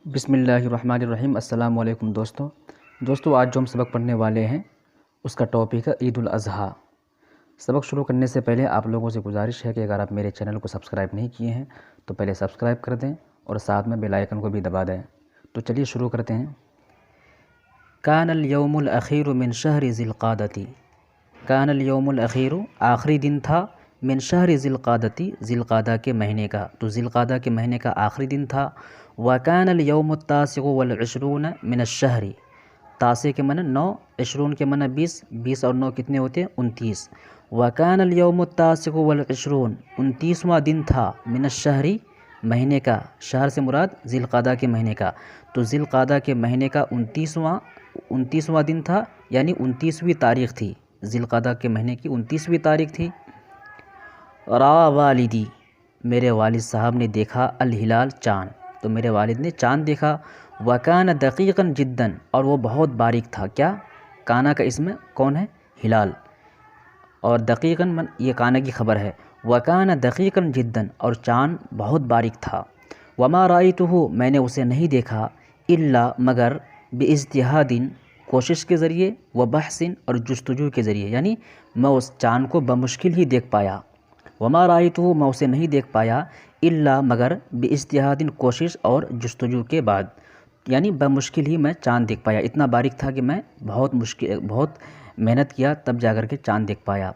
بسم اللہ الرحمن الرحیم۔ السلام علیکم دوستو آج جو ہم سبق پڑھنے والے ہیں اس کا ٹاپک ہے عید الاضحیٰ۔ سبق شروع کرنے سے پہلے آپ لوگوں سے گزارش ہے کہ اگر آپ میرے چینل کو سبسکرائب نہیں کیے ہیں تو پہلے سبسکرائب کر دیں اور ساتھ میں بیل آئیکن کو بھی دبا دیں۔ تو چلیے شروع کرتے ہیں۔ کان الیوم الاخیر من شہر ذی القعدۃ، کان الیوم الاخیر آخری دن تھا، من شہر ذی القعدۃ ذی القعدہ کے مہینے کا، تو ذی القعدہ کے مہینے کا آخری دن تھا۔ وَكَانَ الْيَوْمُ التَّاسِعُ وَالْعِشْرُونَ مِنَ الشَّهْرِ، تاسع کے معنی 9، عشرون کے معنی 20، 20 اور 9 کتنے ہوتے ہیں 29۔ وَكَانَ الْيَوْمُ التَّاسِعُ وَالْعِشْرُونَ، 29واں دن تھا، من الشہری مہینے کا، شہر سے مراد ذی القعدہ کے مہینے کا، تو ذی القعدہ کے مہینے کا 29واں دن تھا، یعنی 29ویں تاریخ تھی، ذی القعدہ کے مہینے کی 29ویں تاریخ تھی۔ رَأَى والدی، میرے والد صاحب نے دیکھا، الہلال چاند، تو میرے والد نے چاند دیکھا۔ وَكَانَ دَقِيقًا جِدًّا، اور وہ بہت باریک تھا۔ کیا؟ کانا کا اسم کون ہے؟ ہلال، اور دقیقاً یہ کانا کی خبر ہے۔ وَكَانَ دَقِيقًا جِدًّا، اور چاند بہت باریک تھا۔ وَمَا رَأَيْتُهُ، میں نے اسے نہیں دیکھا، إِلَّا مگر بِاجْتِهَادٍ، کوشش کے ذریعے، وَبَحْثٍ، اور جستجو کے ذریعے، یعنی میں اس چاند کو بمشکل ہی دیکھ پایا۔ وما رأیتہ، میں اسے نہیں دیکھ پایا، الا مگر باجتہاد، کوشش اور جستجو کے بعد، یعنی بمشکل ہی میں چاند دیکھ پایا، اتنا باریک تھا کہ میں بہت محنت کیا تب جا کر کے چاند دیکھ پایا۔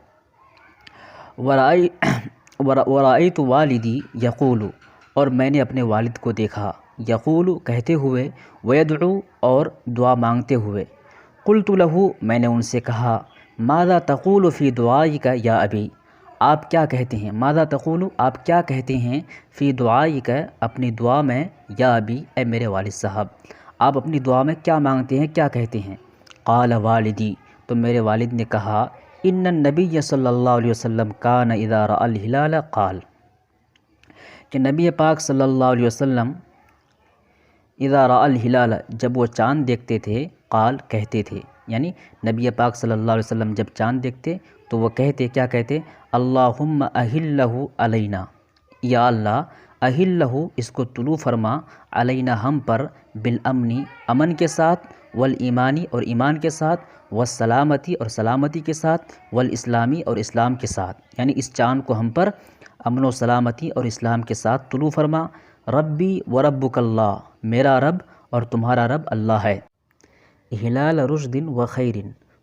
ورأیت والدی یقول، اور میں نے اپنے والد کو دیکھا، یقول کہتے ہوئے، ویدعو، اور دعا مانگتے ہوئے۔ قلت لہ، میں نے ان سے کہا، ماذا تقول فی دعائک یا ابی، آپ کیا کہتے ہیں؟ ماذا تقول، آپ کیا کہتے ہیں؟ فی دعائک، اپنی دعا میں، یا ابی، اے میرے والد صاحب، آپ اپنی دعا میں کیا مانگتے ہیں، کیا کہتے ہیں؟ قال والدی، تو میرے والد نے کہا، ان النبی صلی اللہ علیہ وسلم کان اذا رأى الہلال قال، کہ نبی پاک صلی اللہ علیہ وسلم اذا رأى الہلال، جب وہ چاند دیکھتے تھے، قال کہتے تھے، یعنی نبی پاک صلی اللہ علیہ وسلم جب چاند دیکھتے تو وہ کہتے، کیا کہتے؟ اللہم اہلہ علینا، یا اللہ اہلہ، اس کو طلوع فرما، علینا ہم پر، بالامنی امن کے ساتھ، والایمانی اور ایمان کے ساتھ، والسلامتی اور سلامتی کے ساتھ، والاسلامی اور اسلام کے ساتھ، یعنی اس چاند کو ہم پر امن و سلامتی اور اسلام کے ساتھ طلوع فرما۔ ربی و ربک اللہ، میرا رب اور تمہارا رب اللہ ہے۔ ہلال رشد و خیر،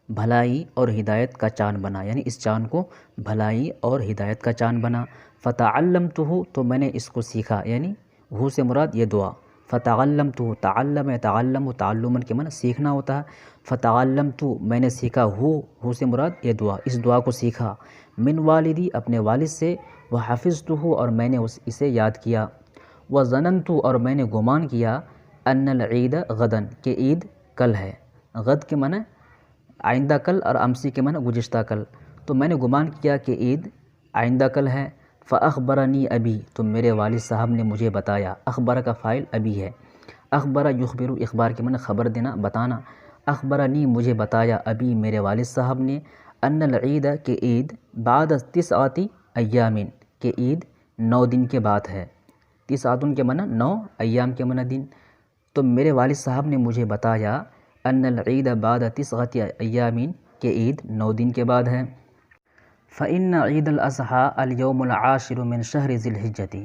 بھلائی اور ہدایت کا چاند بنا، یعنی اس چاند کو بھلائی اور ہدایت کا چاند بنا۔ فتعلمتہ، تو میں نے اس کو سیکھا، یعنی ہو سے مراد یہ دعا، فتعلمتہ، تعلم تعلم تعلمن کے معنی سیکھنا ہوتا ہے۔ فتعلمتہ، میں نے سیکھا، ہو سے مراد یہ دعا، اس دعا کو سیکھا، من والدی، اپنے والد سے، وحفظتہ، اور میں نے اسے یاد کیا، وظننت، اور میں نے گمان کیا، ان العید غدن، کہ عید کل ہے۔ غد کے معنی آئندہ کل، اور امسی کے معنی گزشتہ کل، تو میں نے گمان کیا کہ عید آئندہ کل ہے۔ فاخبرنی ابی، تو میرے والد صاحب نے مجھے بتایا، اخبر کا فاعل ابی ہے، اخبر یخبر، اخبار کے معنی خبر دینا، بتانا، اخبرنی مجھے بتایا، ابی میرے والد صاحب نے، ان العید، کہ عید، بعد 9 ایام، کہ عید 9 دن کے بعد ہے، 9 کے معنی 9، ایام کے معنی دن، تو میرے والد صاحب نے مجھے بتایا، ان العید بعد 9 ایام، کہ عید 9 دن کے بعد ہے۔ فإن عید الاضحیٰ الیوم العاشر من شہر ذی الحجۃ،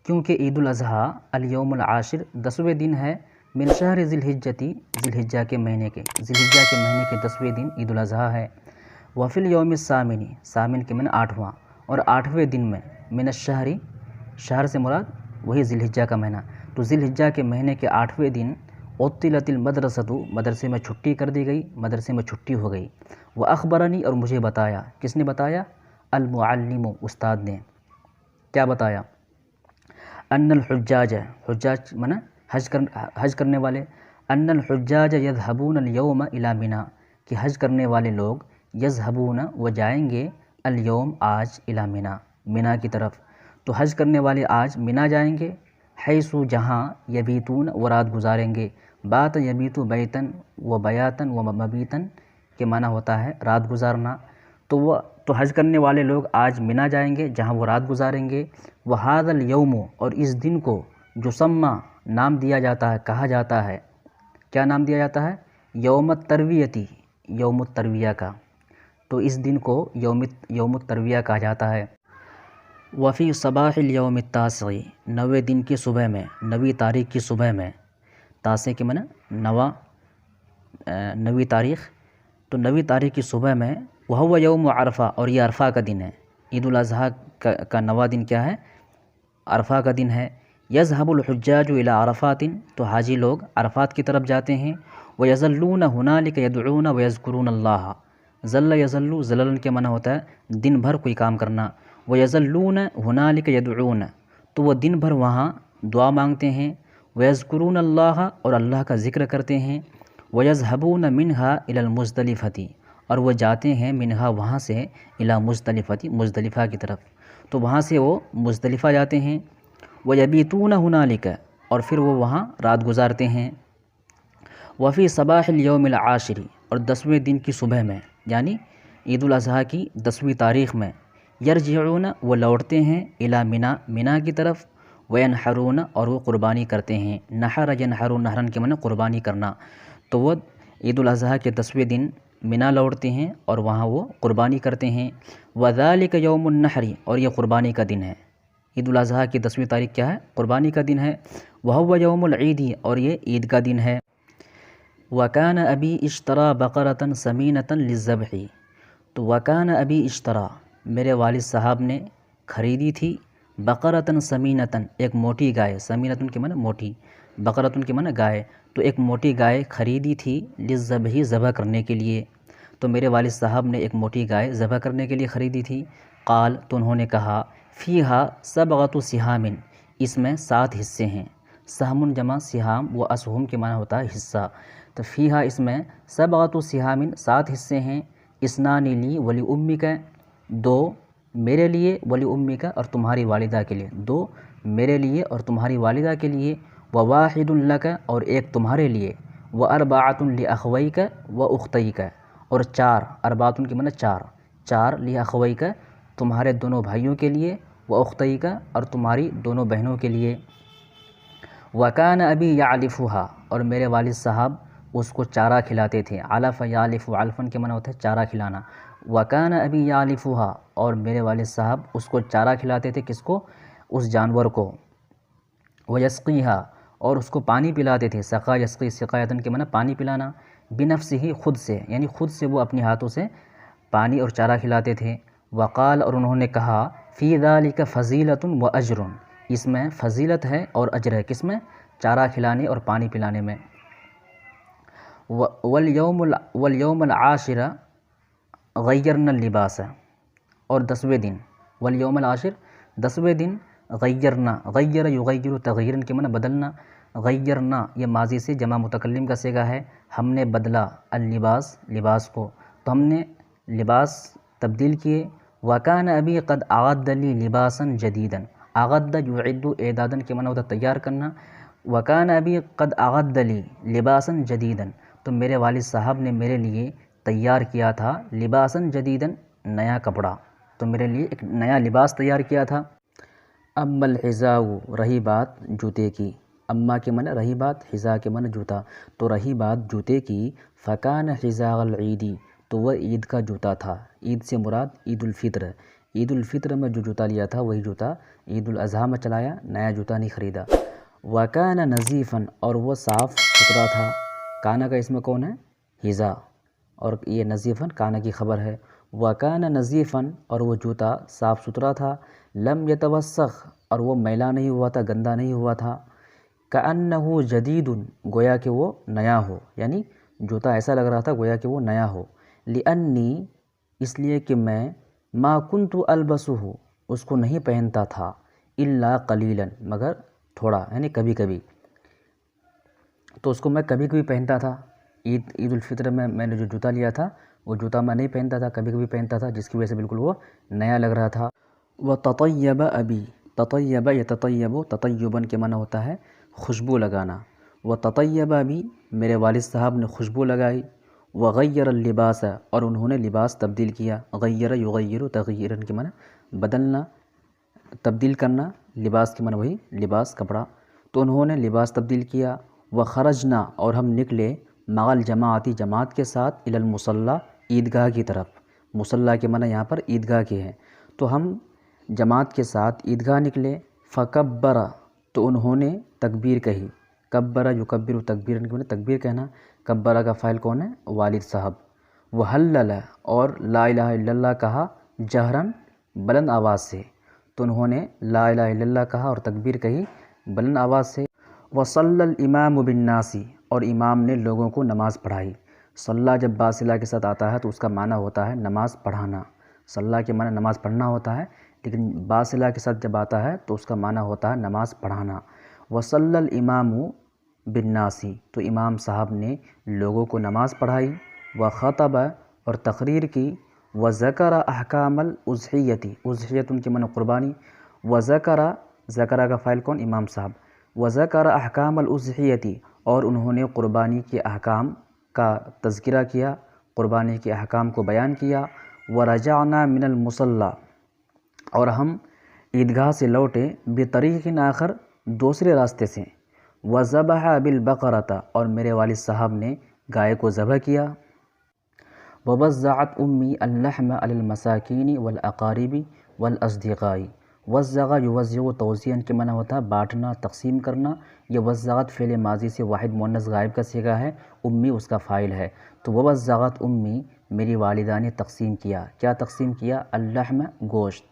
کیونکہ عید الاضحیٰ الیوم العاشر 10ویں دن ہے، من شہر ذی الحجۃ، ذی الحجہ کے مہینے کے، ذی الحجہ کے مہینے کے 10ویں دن عید الاضحیٰ ہے۔ وفی الیوم الثامن، ثامن کے معنی 8واں، اور 8ویں دن میں، من الشہر، شہر سے مراد وہی ذی الحجہ کا مہینہ، تو ذی الحجہ کے مہینے کے 8ویں دن، عطلت المدرسۃ، مدرسے میں چھٹی کر دی گئی، مدرسے میں چھٹی ہو گئی۔ واخبرنی، اور مجھے بتایا، کس نے بتایا؟ المعلم، استاد نے، کیا بتایا؟ ان الحجاج، حجاج معنی حج کرنے والے، ان الحجاج یذهبون اليوم الى منی، کہ حج کرنے والے لوگ، یذهبون، وہ جائیں گے، اليوم، آج، الى منی، منی کی طرف، تو حج کرنے والے آج منی جائیں گے، حیث، جہاں، یبیتون، وہ رات گزاریں گے، بات یبیت بیتن و بیاتن و مبیتن کے معنی ہوتا ہے رات گزارنا، تو حج کرنے والے لوگ آج منی جائیں گے جہاں وہ رات گزاریں گے۔ وہذا الیوم، اور اس دن کو، جو سما، نام دیا جاتا ہے، کہا جاتا ہے، کیا نام دیا جاتا ہے؟ یوم الترویتی، یوم الترویہ کا، تو اس دن کو یوم الترویہ کہا جاتا ہے۔ وفی صباح الیوم التاسع، 9ویں دن کی صبح میں، 9ویں تاریخ کی صبح میں، تاسع کے معنی 9ویں تاریخ، تو 9ویں تاریخ کی صبح میں، وہو یوم عرفہ، اور یہ عرفہ کا دن ہے، عید الاضحیٰ کا 9واں دن کیا ہے؟ عرفہ کا دن ہے۔ یذهب الحجاج الی عرفات، تو حاجی لوگ عرفات کی طرف جاتے ہیں، ویظلون هنالک یدعون ویذکرون اللہ، ظل یظل، ظلل کے معنی ہوتا ہے دن بھر کوئی کام کرنا، ویظلون هنالک یدعون، تو وہ دن بھر وہاں دعا مانگتے ہیں، ویذکرون اللہ، اور اللہ کا ذکر کرتے ہیں، ویذهبون منها الی المزدلفۃ، اور وہ جاتے ہیں منہا وہاں سے، الی مزدلفۃ، مزدلفہ کی طرف، تو وہاں سے وہ مزدلفہ جاتے ہیں، وَيَبِيتُونَ هُنَالِكَ، اور پھر وہ وہاں رات گزارتے ہیں۔ وفی صباح الیوم العاشر، اور 10ویں دن کی صبح میں، یعنی عید الاضحیٰ کی 10ویں تاریخ میں، یرجعون، وہ لوٹتے ہیں، الی منا، منا کی طرف، وینحرون، اور وہ قربانی کرتے ہیں، نحر ینحر، نحرن کے معنی قربانی کرنا، تو وہ عید الاضحیٰ کے 10ویں دن منا لوٹتے ہیں اور وہاں وہ قربانی کرتے ہیں۔ وذالک یوم النحر، اور یہ قربانی کا دن ہے، عید الاضحیٰ کی 10ویں تاریخ کیا ہے؟ قربانی کا دن ہے۔ وہو یوم العید، اور یہ عید کا دن ہے۔ وکان ابی اشترى بقرۃ سمینۃ للذبح، تو وکان ابی اشترى، میرے والد صاحب نے خریدی تھی، بقرۃ سمینۃ، ایک موٹی گائے، سمینۃ کے معنی موٹی، بقرۃ کے معنی گائے، تو ایک موٹی گائے خریدی تھی، للذبح، ذبح کرنے کے لیے، تو میرے والد صاحب نے ایک موٹی گائے ذبح کرنے کے لیے خریدی تھی۔ قال، تو انہوں نے کہا، فیہا سبغۃ سہام، اس میں 7 حصے ہیں، سہم جمع سہام، و اسہم کے معنی ہوتا ہے حصہ، تو فیہا، اس میں، سبغۃ سہام، 7 حصے ہیں، اثنان لی ولی امک، 2 میرے لیے، ولی امک، اور تمہاری والدہ کے لیے، 2 میرے لیے اور تمہاری والدہ کے لیے، وواحد لک، اور ایک تمہارے لیے، واربعۃ لاخویک واختیک، اور 4، اربعۃ کے معنی 4 لاخویک، تمہارے دونوں بھائیوں کے لیے، واختیک، اور تمہاری دونوں بہنوں کے لیے۔ وکان ابی یعلفھا، اور میرے والد صاحب اس کو چارہ کھلاتے تھے، علف یعلف، علفن کے معنی ہوتا ہے چارہ کھلانا، وکان ابی یعلفھا، اور میرے والد صاحب اس کو چارہ کھلاتے تھے، کس کو؟ اس جانور کو، ویسقیھا، اور اس کو پانی پلاتے تھے، سقا یسقی، سقایتن کے معنی پانی پلانا، بنفسہ، خود سے، یعنی خود سے وہ اپنے ہاتھوں سے پانی اور چارہ کھلاتے تھے۔ وقال، اور انہوں نے کہا، فی ذالک فضیلۃ و اجر، اس میں فضیلت ہے اور اجر ہے، کس میں؟ چارہ کھلانے اور پانی پلانے میں۔ والیوم العاشر غیرنا اللباس، اور 10ویں دن، والیوم العاشر، 10ویں دن، غیرنا، غیر یغیر تغیرن کے معنی بدلنا، غیرنا، یہ ماضی سے جمع متکلم کا صیغہ ہے، ہم نے بدلا، اللباس، لباس کو، تو ہم نے لباس تبدیل کیے۔ وکان ابی قد اعد لی لباسا جدیدا، اعد یعد اعدادا کے معنی ہوتا ہے تیار کرنا، وکان ابی قد اعد لی لباسا جدیدا، تو میرے والد صاحب نے میرے لیے تیار کیا تھا، لباسا جدیدا، نیا کپڑا، تو میرے لیے ایک نیا لباس تیار کیا تھا۔ اما الحذاء، رہی بات جوتے کی، اما کے معنی رہی بات، حذاء کے معنی جوتا، تو رہی بات جوتے کی، فکان حذاء العید، تو وہ عید کا جوتا تھا، عید سے مراد عید الفطر، عید الفطر میں جو جوتا لیا تھا وہی جوتا عید الاضحیٰ میں چلایا، نیا جوتا نہیں خریدا۔ وکان نظیفا، اور وہ صاف ستھرا تھا، کانا کا اسم کون ہے؟ حذاء، اور یہ نظیفا کانا کی خبر ہے۔ وکان نظیفا، اور وہ جوتا صاف ستھرا تھا، لم یتوسخ، اور وہ میلا نہیں ہوا تھا، گندا نہیں ہوا تھا، کأنہ جدید، گویا کہ وہ نیا ہو، یعنی جوتا ایسا لگ رہا تھا گویا کہ وہ نیا ہو۔ لأنی، اس لیے کہ میں، ما کنت البسہ، اس کو نہیں پہنتا تھا، الا قلیلا، مگر تھوڑا، یعنی کبھی کبھی، تو اس کو میں کبھی کبھی پہنتا تھا، عید الفطر میں میں نے جو جوتا لیا تھا وہ جوتا میں نہیں پہنتا تھا، کبھی کبھی پہنتا تھا، جس کی وجہ سے بالکل وہ نیا لگ رہا تھا۔ وتطیب ابی، تطیب یتطیب، تطیباً کے معنی ہوتا ہے خوشبو لگانا، وتطیب ابی، میرے والد صاحب نے خوشبو لگائی، وغیر اللباس، اور انہوں نے لباس تبدیل کیا، غیر یغیر تغییراً کے معنی بدلنا، تبدیل کرنا، لباس کے معنی وہی لباس کپڑا، تو انہوں نے لباس تبدیل کیا، وخرجنا اور ہم نکلے مغل جماعتی جماعت کے ساتھ الی المصلی عیدگاہ کی طرف، مصلی کے معنی یہاں پر عیدگاہ کے ہیں، تو ہم جماعت کے ساتھ عیدگاہ نکلے، فکبر تو انہوں نے تکبیر کہی، کبر یکبر تکبیر تکبیر کہنا، کبرہ کا فاعل کون ہے؟ والد صاحب، وحلل اور لا الہ الا اللہ کہا جہرن بلند آواز سے، تو انہوں نے لا الہ الا اللہ کہا اور تکبیر کہی بلند آواز سے، وصلی الامام بالناس اور امام نے لوگوں کو نماز پڑھائی۔ صلی جب باصلہ کے ساتھ آتا ہے تو اس کا معنی ہوتا ہے نماز پڑھانا، صلی کے معنی نماز پڑھنا ہوتا ہے، لیکن باصلہ کے ساتھ جب آتا ہے تو اس کا معنی ہوتا ہے نماز پڑھانا۔ وصلی الامام بالناس تو امام صاحب نے لوگوں کو نماز پڑھائی، وخطب اور تقریر کی، وذکر احکام الاضحیۃ اضحیۃ ان کے معنی قربانی، وذکر ذکر کا فاعل کون؟ امام صاحب، وذکر احکام الاضحیۃ اور انہوں نے قربانی کے احکام کا تذکرہ کیا، قربانی کے احکام کو بیان کیا، ورجعنا من المصلی اور ہم عیدگاہ سے لوٹے، بطریق آخر دوسرے راستے سے، وذبح بالبقرۃ اور میرے والد صاحب نے گائے کو ذبح کیا، ووزعت امی اللحم علی المساکین والاقارب والاصدقاء، وزع یوزع توزیعاً کے معنی ہوتا ہے بانٹنا، تقسیم کرنا، یہ وزعت فعل ماضی سے واحد مؤنث غائب کا صیغہ ہے، امی اس کا فاعل ہے، تو ووزعت امی میری والدہ نے تقسیم کیا، کیا تقسیم کیا؟ اللحم گوشت،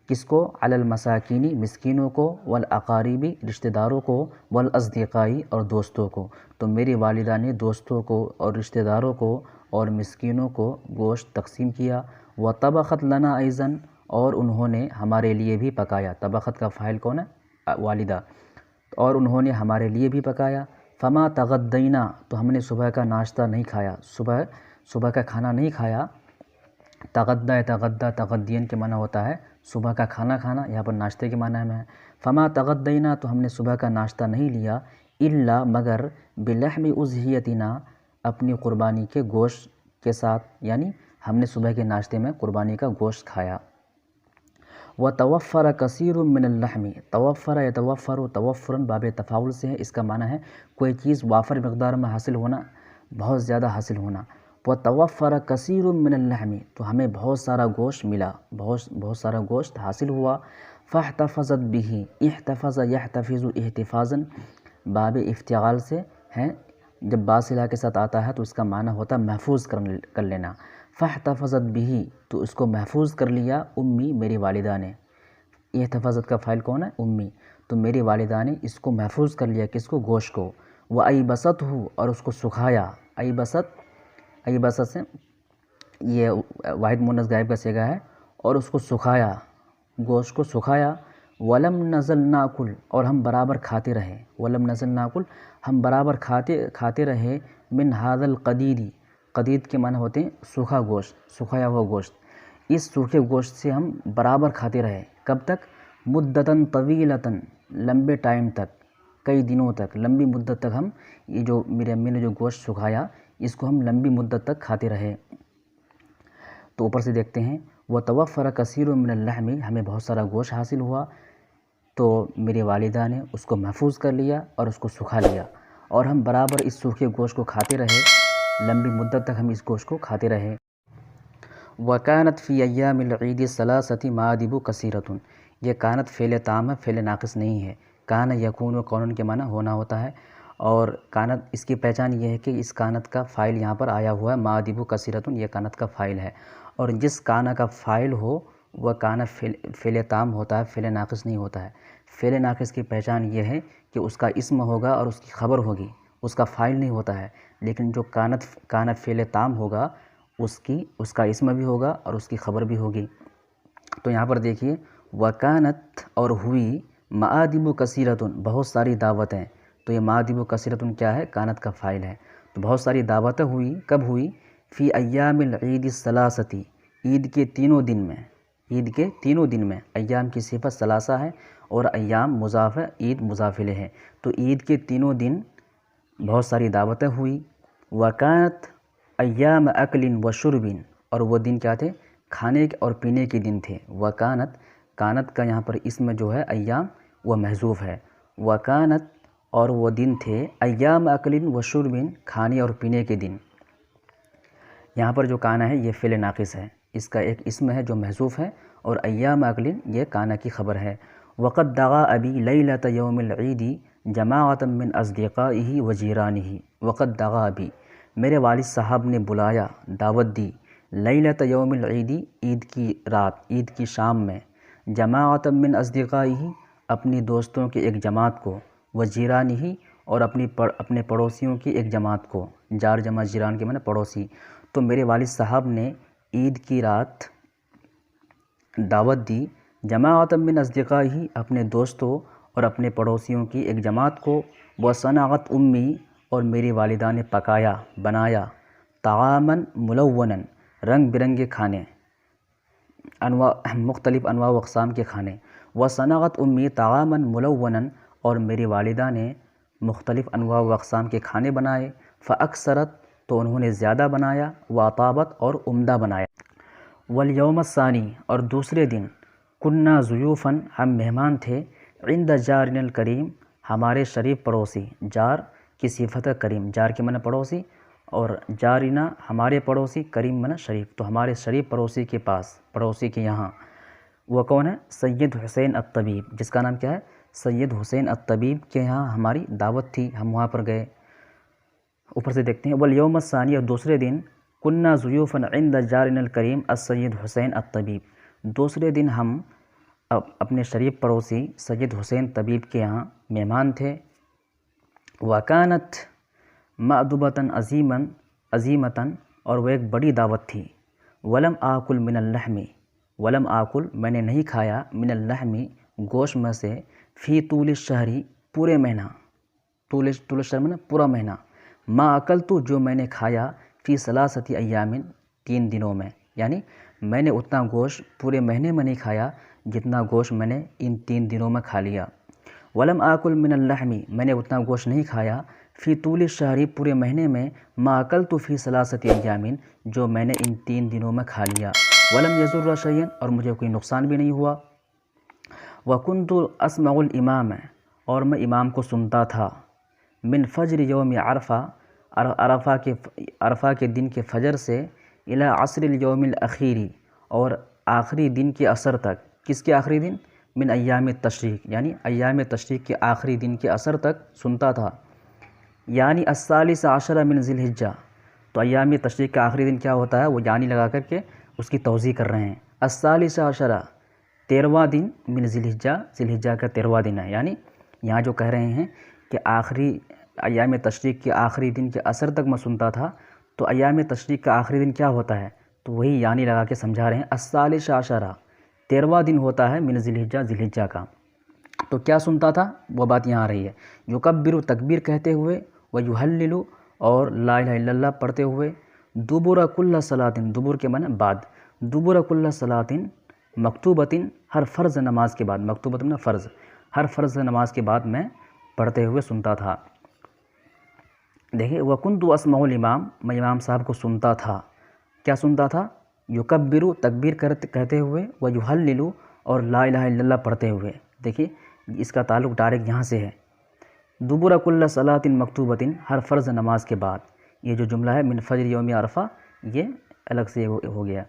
کس کو؟ علی المساکین مسکینوں کو، والاقاربی رشتہ داروں کو، والاصدقائی اور دوستوں کو، تو میری والدہ نے دوستوں کو اور رشتہ داروں کو اور مسکینوں کو گوشت تقسیم کیا، وطبخت لنا ایضاً اور انہوں نے ہمارے لیے بھی پکایا، طبخت کا فاعل کون ہے؟ والدہ، اور انہوں نے ہمارے لیے بھی پکایا، فما تغدینا تو ہم نے صبح کا ناشتہ نہیں کھایا، صبح کا کھانا نہیں کھایا، تغدا یتغدا تغدین کے معنی ہوتا ہے صبح کا کھانا کھانا، یہاں پر ناشتے کے معنی میں ہے، فما تغدینا تو ہم نے صبح کا ناشتہ نہیں لیا، الا مگر بلحم اضحیتنا اپنی قربانی کے گوشت کے ساتھ، یعنی ہم نے صبح کے ناشتے میں قربانی کا گوشت کھایا، وتوفر کثیر من اللحم توفر یتوفر توفرا باب تفاعل سے ہے، اس کا معنی ہے کوئی چیز وافر مقدار میں حاصل ہونا، بہت زیادہ حاصل ہونا، وتوفر کثیر من اللحم تو ہمیں بہت سارا گوشت ملا، بہت سارا گوشت حاصل ہوا، فاحتفظت به احتفظ یحتفظ احتفاظا باب افتعال سے ہے، جب باصلہ کے ساتھ آتا ہے تو اس کا معنی ہوتا ہے محفوظ کر لینا، فاحتفظت به تو اس کو محفوظ کر لیا امی میری والدہ نے، احتفظت کا فاعل کون ہے؟ امی، تو میری والدہ نے اس کو محفوظ کر لیا، کس کو؟ گوشت کو، وَأَيْبَسَتْهُ اور اس کو سکھایا، ایبست سے یہ واحد مؤنث غائب کا صیغہ ہے، اور اس کو سکھایا، گوشت کو سکھایا، وَلَمْ نَزَلْ نَأْكُلْ اور ہم برابر کھاتے رہے، وَلَمْ نَزَلْ نَأْكُلْ ہم برابر کھاتے رہے، من هذا القدید، قدید کے معنی ہوتے ہیں سوکھا گوشت، سکھایا ہوا گوشت، اس سوکھے گوشت سے ہم برابر کھاتے رہے، کب تک؟ مدتاً طویلتاً لمبے ٹائم تک، کئی دنوں تک، لمبی مدت تک ہم یہ جو میری امی نے جو گوشت سکھایا اس کو ہم لمبی مدت تک کھاتے رہے۔ تو اوپر سے دیکھتے ہیں وتوفر کثیر من اللحم ہمیں بہت سارا گوشت حاصل ہوا، تو میری والدہ نے اس کو محفوظ کر لیا اور اس کو سکھا لیا، اور ہم برابر اس سوکھے گوشت کو کھاتے رہے، لمبی مدت تک ہم اس گوشت کو کھاتے رہے۔ وَكَانَتْ فِي أَيَّامِ الْعِيدِ الثَّلَاثَةِ مَآدِبُ كَثِيرَةٌ یہ کانت فعل تام ہے، فعل ناقص نہیں ہے، کان یکون و کون کے معنی ہونا ہوتا ہے، اور کانت اس کی پہچان یہ ہے کہ اس کانت کا فاعل یہاں پر آیا ہوا ہے، مَآدِبُ كَثِيرَةٌ یہ کانت کا فاعل ہے، اور جس کانا کا فاعل ہو وہ کانا فعل تام ہوتا ہے، فعل ناقص نہیں ہوتا ہے۔ فعل ناقص کی پہچان یہ ہے کہ اس کا اسم ہوگا اور اس کی خبر ہوگی، اس کا فاعل نہیں ہوتا ہے، لیکن جو کانت فعل تام ہوگا اس کا اسم بھی ہوگا اور اس کی خبر بھی ہوگی۔ تو یہاں پر دیکھیے وَكَانَتْ اور ہوئی، مَآدِبُ كَثِيرَةٌ بہت ساری دعوتیں، تو یہ مَآدِبُ كَثِيرَةٌ کیا ہے؟ کانت کا فاعل ہے، تو بہت ساری دعوتیں ہوئی، کب ہوئی؟ فی ایام العید الثلاثۃ عید کے تینوں دن میں، عید کے تینوں دن میں، ایام کی صفت ثلاثہ ہے اور ایام مضاف ہے، عید مضاف الیہ ہے، تو عید کے تینوں دن بہت ساری دعوتیں ہوئی، وَكَانَتْ ایام اکل و شرب اور وہ دن کیا تھے؟ کھانے اور پینے کے دن تھے، وَكَانَتْ کانت کا یہاں پر اسم جو ہے ایام وہ محذوف ہے، وکانت اور وہ دن تھے ایام اکل و شرب کھانے اور پینے کے دن۔ یہاں پر جو کانا ہے یہ فعل ناقص ہے، اس کا ایک اسم ہے جو محذوف ہے، اور ایام اکل یہ کانا کی خبر ہے۔ وقد دعا ابی لیلۃ یوم العید جماعۃ من اصدقائہ و جیرانہ۔ وقد دعا ابی میرے والد صاحب نے بلایا، دعوت دی، لیلۃ یوم العید عید کی رات، عید کی شام میں، جماعۃ من اصدقائہ اپنی دوستوں کی ایک جماعت کو، و جیرانہ اور اپنے پڑوسیوں کی ایک جماعت کو، جار جمع جیران کے معنی پڑوسی۔ تو میرے والد صاحب نے عید کی رات دعوت دی، جماعۃ من اصدقائہ اپنے دوستوں اور اپنے پڑوسیوں کی ایک جماعت کو، وصنعت امی اور میری والدہ نے پکایا بنایا، طعاما ملونا رنگ برنگے کھانے، مختلف انواع و اقسام کے کھانے، وصنعت امی طعاما ملونا اور میری والدہ نے مختلف انواع و اقسام کے کھانے بنائے، فاکثرت تو انہوں نے زیادہ بنایا، واطابت اور عمدہ بنایا۔ والیوم الثانی اور دوسرے دن، کننا ضیوفا ہم مہمان تھے، عند جارنا الکریم ہمارے شریف پڑوسی، جار کی صفت ہے کریم، جار کے معنی پڑوسی، اور جارنا ہمارے پڑوسی، کریم معنی شریف، تو ہمارے شریف پڑوسی کے پاس، پڑوسی کے یہاں، وہ کون ہے؟ سید حسین الطبیب، جس کا نام کیا ہے؟ سید حسین الطبیب کے یہاں ہماری دعوت تھی، ہم وہاں پر گئے۔ اوپر سے دیکھتے ہیں، والیوم الثانی اور دوسرے دن، کننا ضیوفا عند جارنا الکریم السید حسین الطبیب دوسرے دن ہم اپنے شریف پڑوسی سید حسین طبیب کے یہاں مہمان تھے۔ وکانت مأدبۃ عظیمۃ اور وہ ایک بڑی دعوت تھی۔ ولم آکل من اللحم ولم آکل میں نے نہیں کھایا، من اللحم گوشت میں سے، فی طول الشہر پورے مہینہ، طول الشہر میں پورا مہینہ، ما اکلت جو میں نے کھایا، فی ثلاثۃ ایام 3 دنوں میں، یعنی میں نے اتنا گوشت پورے مہینے میں نہیں کھایا جتنا گوشت میں نے ان 3 دنوں میں کھا لیا۔ ولم آکل من اللحم میں نے اتنا گوشت نہیں کھایا، فی طول الشہر پورے مہینے میں، ما اکلت فی ثلاثۃ ایام جو میں نے ان 3 دنوں میں کھا لیا۔ ولم یضر شیئا اور مجھے کوئی نقصان بھی نہیں ہوا۔ وکنت اسمع الامام اور میں امام کو سنتا تھا، من فجر یوم عرفہ عرفہ کے دن کے فجر سے، الی عصر الیوم الاخیر اور آخری دن کے عصر تک۔ کس کے آخری دن؟ من ایام التشریق یعنی ایام تشریق کے آخری دن کے عصر تک سنتا تھا، یعنی الثالث عشر من ذی الحجہ۔ تو ایام تشریق کا آخری دن کیا ہوتا ہے، وہ یعنی لگا کر کے اس کی توضیح کر رہے ہیں۔ الثالث عشر 13واں دن، من ذی الحجہ ذی الحجہ کا 13واں دن ہے، یعنی یہاں جو کہہ رہے ہیں کہ آخری ایام تشریق کے آخری دن کے عصر تک میں سنتا تھا، تو ایام تشریق کا آخری دن کیا ہوتا ہے، تو وہی یعنی لگا کے سمجھا رہے ہیں۔ الثالث عشر 13واں دن ہوتا ہے، من ذی الحجہ کا۔ تو کیا سنتا تھا، وہ بات یہاں آ رہی ہے۔ یکبر تکبیر کہتے ہوئے، ویحلل اور لا الہ الا اللہ پڑھتے ہوئے، دبر کل صلاۃ دبر کے معنی بعد، دبر کل صلاۃ مکتوبۃ ہر فرض نماز کے بعد، مکتوبۃ میں فرض، ہر فرض نماز کے بعد میں پڑھتے ہوئے سنتا تھا۔ دیکھیے، وکنت اسمع الامام میں امام صاحب کو سنتا تھا، کیا سنتا تھا؟ یکبر تکبیر کہتے ہوئے، ویحلل اور لا الہ الا اللہ پڑھتے ہوئے۔ دیکھیے اس کا تعلق ڈائریکٹ یہاں سے ہے، دبر کل صلاۃ مکتوبۃ ہر فرض نماز کے بعد۔ یہ جو جملہ ہے من فجر یوم عرفہ، یہ الگ سے ہو گیا۔